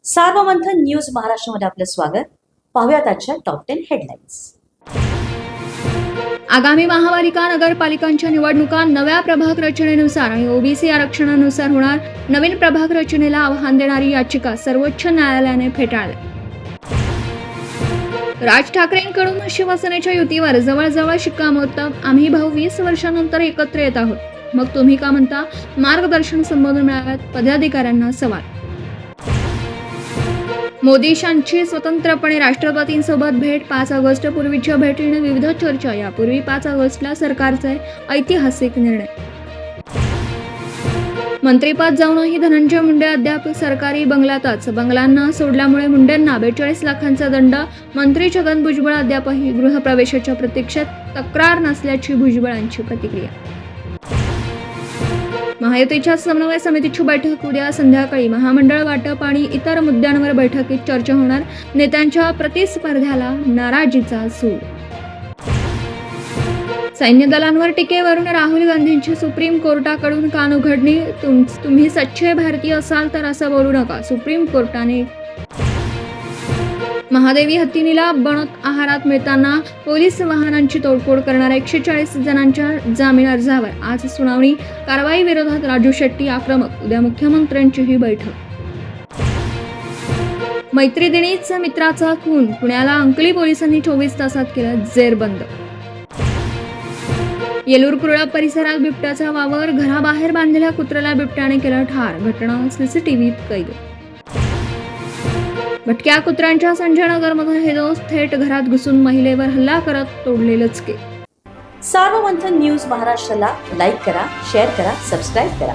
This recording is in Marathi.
सार्वमंथन न्यूज महाराष्ट्रामध्ये आपलं स्वागत. पाहूयात आजच्या टॉप 10 हेडलाईन्स. आगामी महापालिका नगरपालिकांच्या निवडणुका नव्या प्रभाग रचनेनुसार आणि ओबीसी आरक्षणानुसार होणार. नवीन प्रभाग रचनेला आव्हान देणारी याचिका सर्वोच्च न्यायालयाने फेटाळली. राज ठाकरेंकडून शिवसेनेच्या युतीवर जवळजवळ शिक्कामोर्तब. आम्ही भाऊ 20 वर्षांनंतर एकत्र येत आहोत, मग तुम्ही का म्हणता? मार्गदर्शन संबोधन मिळाव्यात, पदाधिकाऱ्यांना सवाल. मोदींची स्वतंत्रपणे राष्ट्रपतींसोबत भेट. 5 ऑगस्ट पूर्वीच्या भेटीने विविध चर्चा. यापूर्वी 5 ऑगस्टला सरकारचा ऐतिहासिक निर्णय. मंत्रीपद जाऊनही धनंजय मुंडे अद्याप सरकारी बंगल्यातच. बंगल्यांना सोडल्यामुळे मुंडेंना 42 लाखांचा दंड. मंत्री छगन भुजबळ अद्यापही गृहप्रवेशाच्या प्रतीक्षेत. तक्रार नसल्याची भुजबळांची प्रतिक्रिया. महायुतीच्या समन्वय समितीची बैठक उद्या संध्याकाळी. महामंडळ वाटप आणि इतर मुद्द्यांवर बैठकीत चर्चा होणार. नेत्यांच्या प्रतिस्पर्ध्याला नाराजीचा सूर. सैन्य दलांवर टीकेवरून राहुल गांधींची सुप्रीम कोर्टाकडून कानउघडणी. तुम्ही सच्चे भारतीय असाल तर असं बोलू नका, सुप्रीम कोर्टाने. महादेवी हत्तीनीला बनत आहारात मिळताना पोलीस वाहनांची तोडफोड करणाऱ्या 140 जणांच्या जामीन अर्जावर आज सुनावणी. कारवाई विरोधात राजू शेट्टी आक्रमक. उद्या मुख्यमंत्र्यांचीही बैठक. मैत्रिदिनीच मित्राचा खून. पुण्याला अंकली पोलिसांनी 24 तासात केलं जेरबंद. येलूर कुर्ला परिसरात बिबट्याचा वावर. घराबाहेर बांधलेल्या कुत्र्याला बिबट्याने केलं ठार. घटना सीसीटीव्हीत कैद. भटक्या कुत्र्यांच्या संजयनगरमध्ये हे दोस्त थेट घरात घुसून महिलेवर हल्ला करत तोडले लचके. सार्वमंथन न्यूज महाराष्ट्राला लाईक करा, शेअर करा, सबस्क्राईब करा.